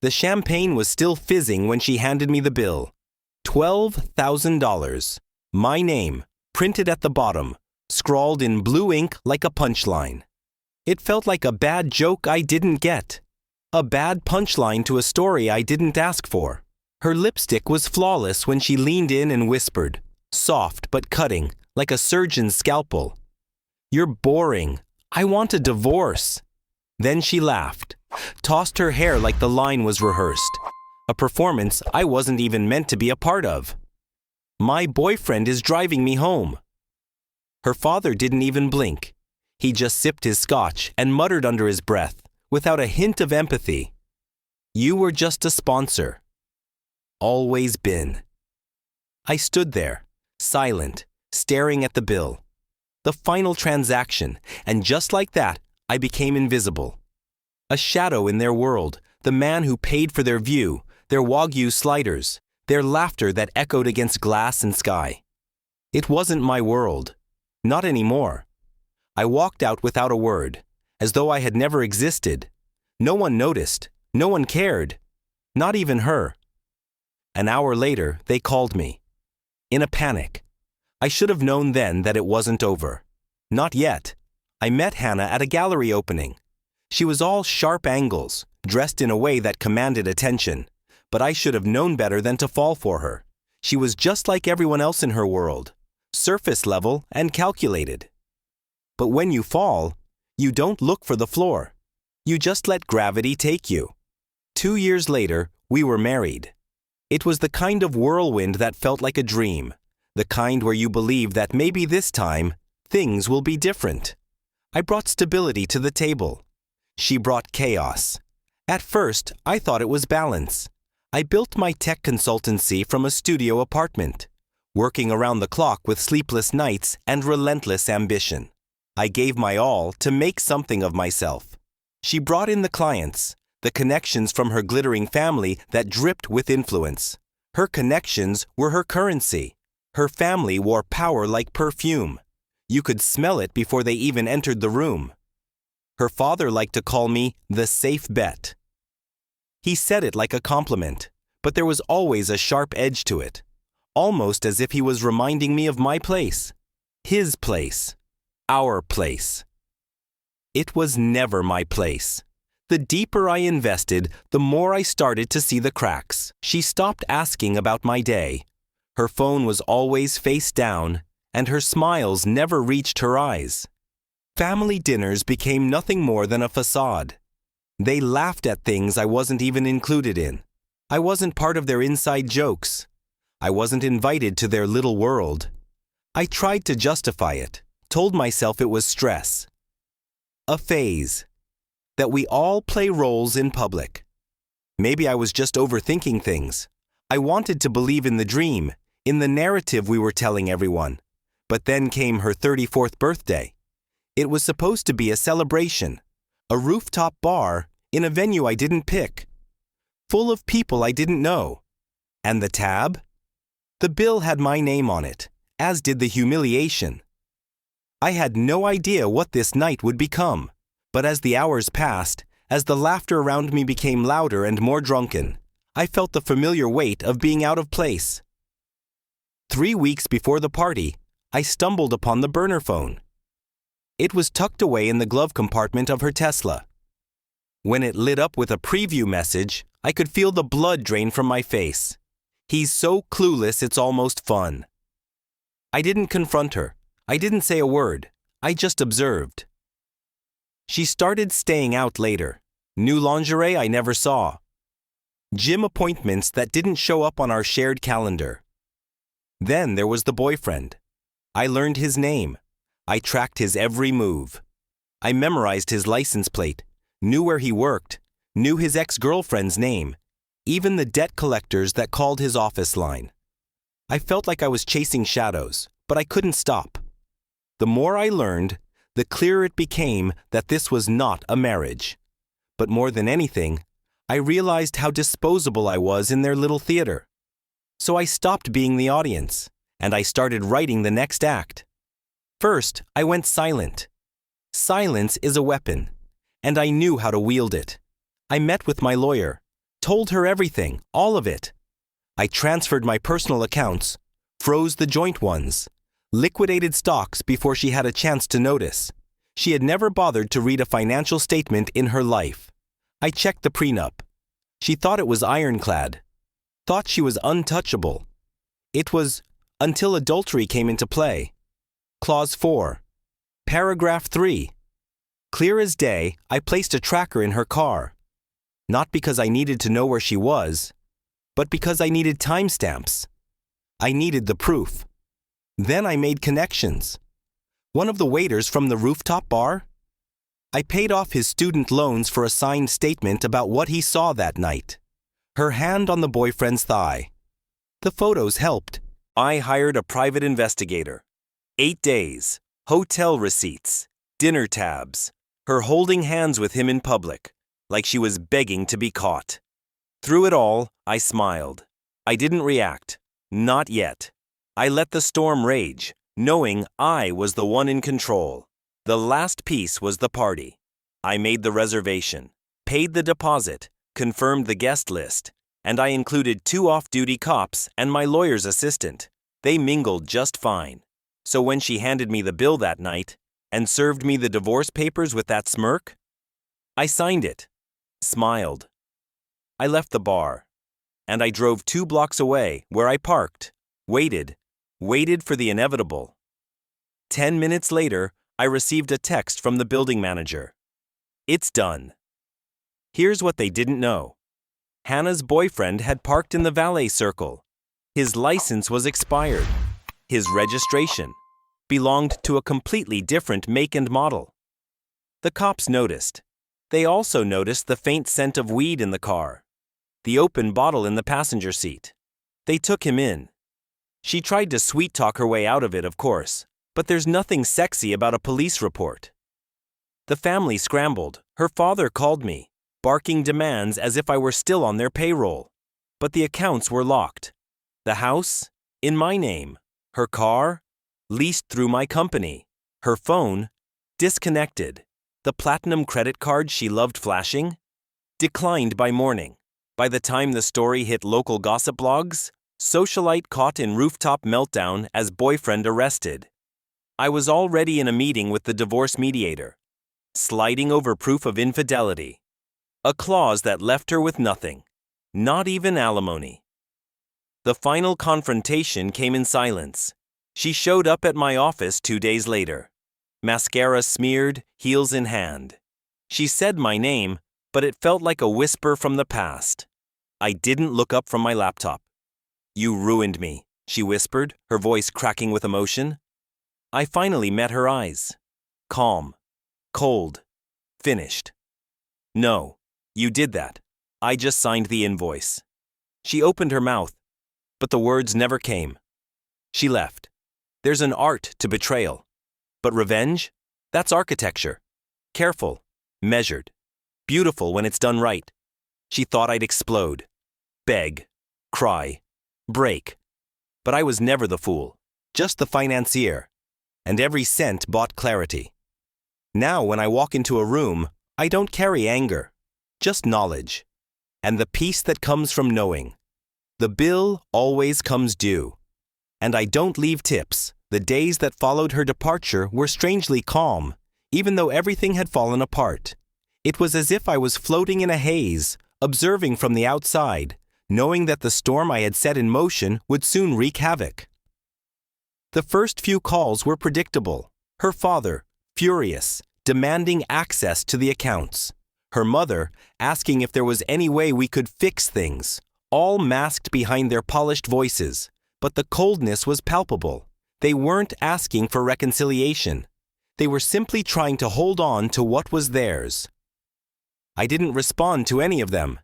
The champagne was still fizzing when she handed me the bill. $12,000. My name, printed at the bottom, scrawled in blue ink like a punchline. It felt like a bad joke I didn't get. A bad punchline to a story I didn't ask for. Her lipstick was flawless when she leaned in and whispered, soft but cutting, like a surgeon's scalpel. "You're boring. I want a divorce." Then she laughed, tossed her hair like the line was rehearsed. A performance I wasn't even meant to be a part of. "My boyfriend is driving me home." Her father didn't even blink. He just sipped his scotch and muttered under his breath, without a hint of empathy, "You were just a sponsor." Always been. I stood there, silent, staring at the bill. The final transaction, and just like that, I became invisible. A shadow in their world, the man who paid for their view, their Wagyu sliders, their laughter that echoed against glass and sky. It wasn't my world. Not anymore. I walked out without a word, as though I had never existed. No one noticed. No one cared. Not even her. An hour later, they called me. In a panic. I should have known then that it wasn't over. Not yet. I met Hannah at a gallery opening. She was all sharp angles, dressed in a way that commanded attention, but I should have known better than to fall for her. She was just like everyone else in her world, surface level and calculated. But when you fall, you don't look for the floor. You just let gravity take you. 2 years later, we were married. It was the kind of whirlwind that felt like a dream, the kind where you believe that maybe this time, things will be different. I brought stability to the table. She brought chaos. At first, I thought it was balance. I built my tech consultancy from a studio apartment, working around the clock with sleepless nights and relentless ambition. I gave my all to make something of myself. She brought in the clients, the connections from her glittering family that dripped with influence. Her connections were her currency. Her family wore power like perfume. You could smell it before they even entered the room. Her father liked to call me the safe bet. He said it like a compliment, but there was always a sharp edge to it, almost as if he was reminding me of my place. His place. Our place. It was never my place. The deeper I invested, the more I started to see the cracks. She stopped asking about my day. Her phone was always face down, and her smiles never reached her eyes. Family dinners became nothing more than a facade. They laughed at things I wasn't even included in. I wasn't part of their inside jokes. I wasn't invited to their little world. I tried to justify it, told myself it was stress. A phase. That we all play roles in public. Maybe I was just overthinking things. I wanted to believe in the dream, in the narrative we were telling everyone. But then came her 34th birthday. It was supposed to be a celebration, a rooftop bar in a venue I didn't pick, full of people I didn't know. And the tab? The bill had my name on it, as did the humiliation. I had no idea what this night would become, but as the hours passed, as the laughter around me became louder and more drunken, I felt the familiar weight of being out of place. 3 weeks before the party, I stumbled upon the burner phone. It was tucked away in the glove compartment of her Tesla. When it lit up with a preview message, I could feel the blood drain from my face. He's so clueless it's almost fun. I didn't confront her. I didn't say a word. I just observed. She started staying out later. New lingerie I never saw. Gym appointments that didn't show up on our shared calendar. Then there was the boyfriend. I learned his name. I tracked his every move. I memorized his license plate, knew where he worked, knew his ex-girlfriend's name, even the debt collectors that called his office line. I felt like I was chasing shadows, but I couldn't stop. The more I learned, the clearer it became that this was not a marriage. But more than anything, I realized how disposable I was in their little theater. So I stopped being the audience, and I started writing the next act. First, I went silent. Silence is a weapon, and I knew how to wield it. I met with my lawyer, Told her everything, all of it. I transferred my personal accounts, froze the joint ones, liquidated stocks before she had a chance to notice. She had never bothered to read a financial statement in her life. I checked the prenup. She thought it was ironclad. Thought she was untouchable. It was until adultery came into play. Clause 4. Paragraph 3. Clear as day, I placed a tracker in her car. Not because I needed to know where she was, but because I needed timestamps. I needed the proof. Then I made connections. One of the waiters from the rooftop bar? I paid off his student loans for a signed statement about what he saw that night. Her hand on the boyfriend's thigh. The photos helped. I hired a private investigator. 8 days, hotel receipts, dinner tabs, her holding hands with him in public, like she was begging to be caught. Through it all, I smiled. I didn't react. Not yet. I let the storm rage, knowing I was the one in control. The last piece was the party. I made the reservation, paid the deposit, confirmed the guest list, and I included 2 off-duty cops and my lawyer's assistant. They mingled just fine. So when she handed me the bill that night and served me the divorce papers with that smirk, I signed it, smiled. I left the bar, and I drove 2 blocks away where I parked, waited for the inevitable. 10 minutes later, I received a text from the building manager. It's done. Here's what they didn't know. Hannah's boyfriend had parked in the valet circle. His license was expired. His registration belonged to a completely different make and model. The cops noticed. They also noticed the faint scent of weed in the car, the open bottle in the passenger seat. They took him in. She tried to sweet-talk her way out of it, of course, but there's nothing sexy about a police report. The family scrambled. Her father called me, barking demands as if I were still on their payroll. But the accounts were locked. The house, in my name. Her car, leased through my company. Her phone, disconnected. The platinum credit card she loved flashing, declined by morning. By the time the story hit local gossip blogs, socialite caught in rooftop meltdown as boyfriend arrested. I was already in a meeting with the divorce mediator, sliding over proof of infidelity. A clause that left her with nothing, not even alimony. The final confrontation came in silence. She showed up at my office 2 days later. Mascara smeared, heels in hand. She said my name, but it felt like a whisper from the past. I didn't look up from my laptop. You ruined me, she whispered, her voice cracking with emotion. I finally met her eyes. Calm. Cold. Finished. No, you did that. I just signed the invoice. She opened her mouth, but the words never came. She left. There's an art to betrayal. But revenge? That's architecture. Careful, measured, beautiful when it's done right. She thought I'd explode, beg, cry, break. But I was never the fool, just the financier. And every cent bought clarity. Now when I walk into a room, I don't carry anger, just knowledge. And the peace that comes from knowing. The bill always comes due. And I don't leave tips. The days that followed her departure were strangely calm, even though everything had fallen apart. It was as if I was floating in a haze, observing from the outside, knowing that the storm I had set in motion would soon wreak havoc. The first few calls were predictable. Her father, furious, demanding access to the accounts. Her mother, asking if there was any way we could fix things, all masked behind their polished voices. But the coldness was palpable. They weren't asking for reconciliation. They were simply trying to hold on to what was theirs. I didn't respond to any of them.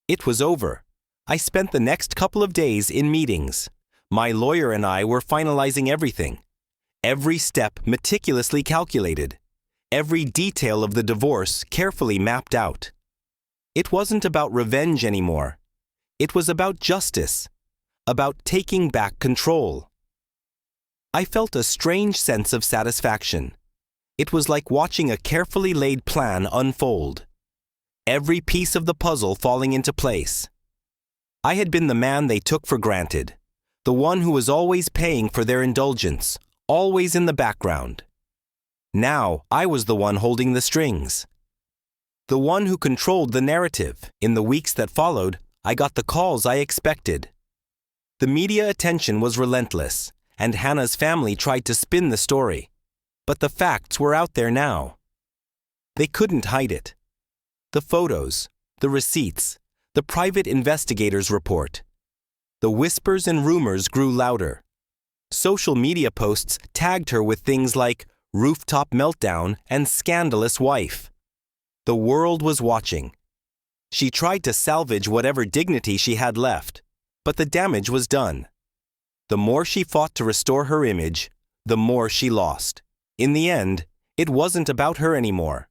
It was over. I spent the next couple of days in meetings. My lawyer and I were finalizing everything. Every step meticulously calculated. Every detail of the divorce carefully mapped out. It wasn't about revenge anymore. It was about justice. About taking back control. I felt a strange sense of satisfaction. It was like watching a carefully laid plan unfold. every piece of the puzzle falling into place. I had been the man they took for granted, the one who was always paying for their indulgence, always in the background. Now I was the one holding the strings. The one who controlled the narrative. In the weeks that followed, I got the calls I expected. The media attention was relentless, and Hannah's family tried to spin the story. But the facts were out there now. They couldn't hide it. The photos, the receipts, the private investigator's report. The whispers and rumors grew louder. Social media posts tagged her with things like rooftop meltdown and scandalous wife. The world was watching. She tried to salvage whatever dignity she had left, but the damage was done. The more she fought to restore her image, the more she lost. In the end, it wasn't about her anymore.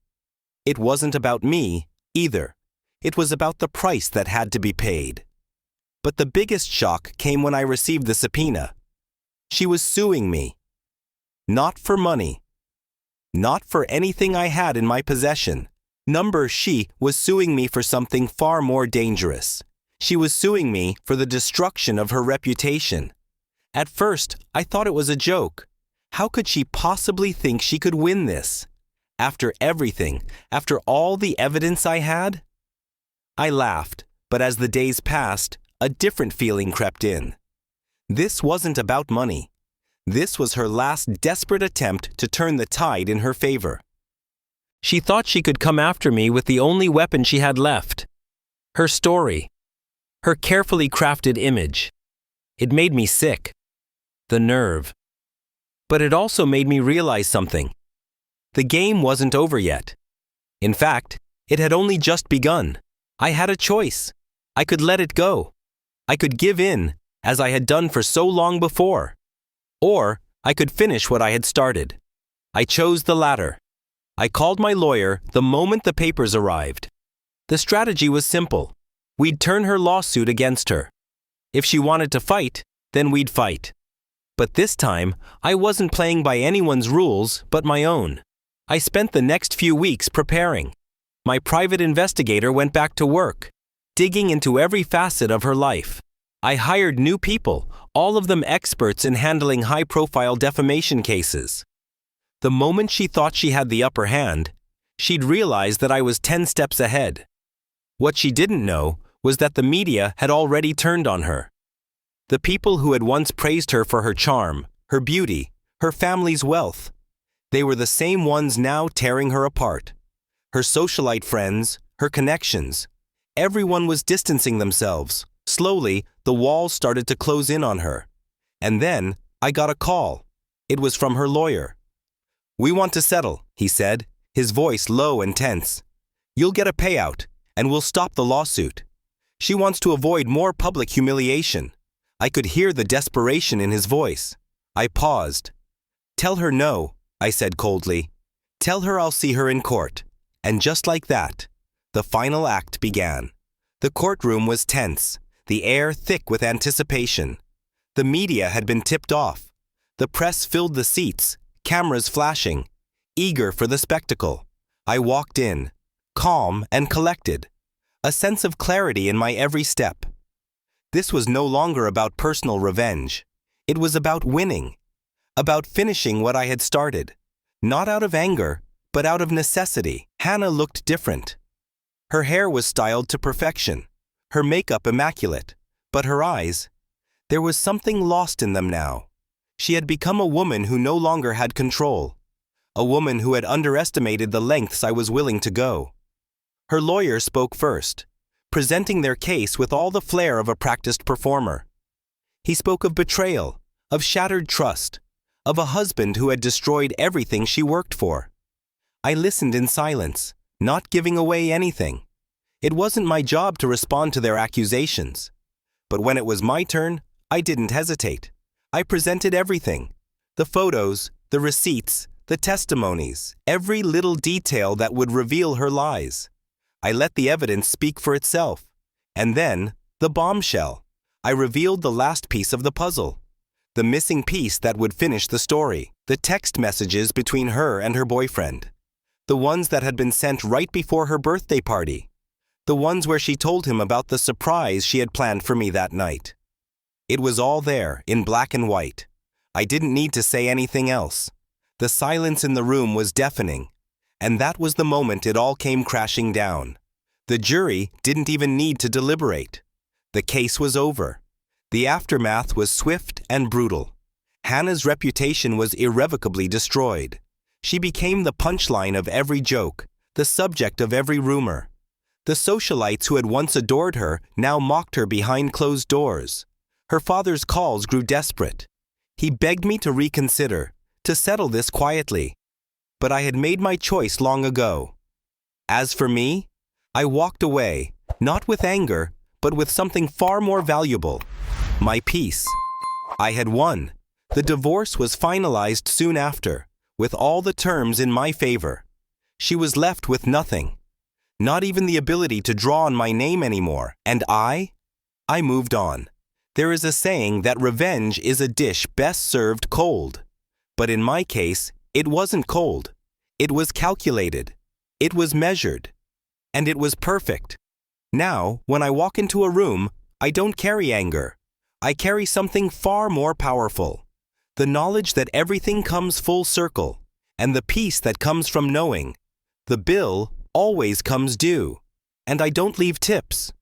It wasn't about me, either. It was about the price that had to be paid. But the biggest shock came when I received the subpoena. She was suing me. Not for money. Not for anything I had in my possession. She was suing me for something far more dangerous. She was suing me for the destruction of her reputation. At first, I thought it was a joke. How could she possibly think she could win this? After everything, after all the evidence I had? I laughed, but as the days passed, a different feeling crept in. This wasn't about money. This was her last desperate attempt to turn the tide in her favor. She thought she could come after me with the only weapon she had left. Her story. Her carefully crafted image. It made me sick. The nerve. But it also made me realize something. The game wasn't over yet. In fact, it had only just begun. I had a choice. I could let it go. I could give in, as I had done for so long before. Or I could finish what I had started. I chose the latter. I called my lawyer the moment the papers arrived. The strategy was simple. We'd turn her lawsuit against her. If she wanted to fight, then we'd fight. But this time, I wasn't playing by anyone's rules but my own. I spent the next few weeks preparing. My private investigator went back to work, digging into every facet of her life. I hired new people, all of them experts in handling high-profile defamation cases. The moment she thought she had the upper hand, she'd realize that I was 10 steps ahead. What she didn't know was that the media had already turned on her. The people who had once praised her for her charm, her beauty, her family's wealth, they were the same ones now tearing her apart. Her socialite friends, her connections. Everyone was distancing themselves. Slowly, the walls started to close in on her. And then, I got a call. It was from her lawyer. "We want to settle," he said, his voice low and tense. "You'll get a payout, and we'll stop the lawsuit." She wants to avoid more public humiliation. I could hear the desperation in his voice. I paused. "Tell her no," I said coldly. "Tell her I'll see her in court." And just like that, the final act began. The courtroom was tense, the air thick with anticipation. The media had been tipped off. The press filled the seats, cameras flashing, eager for the spectacle. I walked in, calm and collected, a sense of clarity in my every step. This was no longer about personal revenge. It was about winning, about finishing what I had started, not out of anger, but out of necessity. Hannah looked different. Her hair was styled to perfection, her makeup immaculate, but her eyes, there was something lost in them now. She had become a woman who no longer had control, a woman who had underestimated the lengths I was willing to go. Her lawyer spoke first, presenting their case with all the flair of a practiced performer. He spoke of betrayal, of shattered trust, of a husband who had destroyed everything she worked for. I listened in silence, not giving away anything. It wasn't my job to respond to their accusations. But when it was my turn, I didn't hesitate. I presented everything. The photos, the receipts, the testimonies, every little detail that would reveal her lies. I let the evidence speak for itself. And then, the bombshell. I revealed the last piece of the puzzle. The missing piece that would finish the story. The text messages between her and her boyfriend. The ones that had been sent right before her birthday party. The ones where she told him about the surprise she had planned for me that night. It was all there, in black and white. I didn't need to say anything else. The silence in the room was deafening, and that was the moment it all came crashing down. The jury didn't even need to deliberate. The case was over. The aftermath was swift and brutal. Hannah's reputation was irrevocably destroyed. She became the punchline of every joke, the subject of every rumor. The socialites who had once adored her now mocked her behind closed doors. Her father's calls grew desperate. He begged me to reconsider, to settle this quietly. But I had made my choice long ago. As for me, I walked away, not with anger, but with something far more valuable: my peace. I had won. The divorce was finalized soon after, with all the terms in my favor. She was left with nothing. Not even the ability to draw on my name anymore. And I moved on. There is a saying that revenge is a dish best served cold. But in my case, it wasn't cold. It was calculated. It was measured. And it was perfect. Now, when I walk into a room, I don't carry anger. I carry something far more powerful. The knowledge that everything comes full circle, and the peace that comes from knowing the bill always comes due, and I don't leave tips.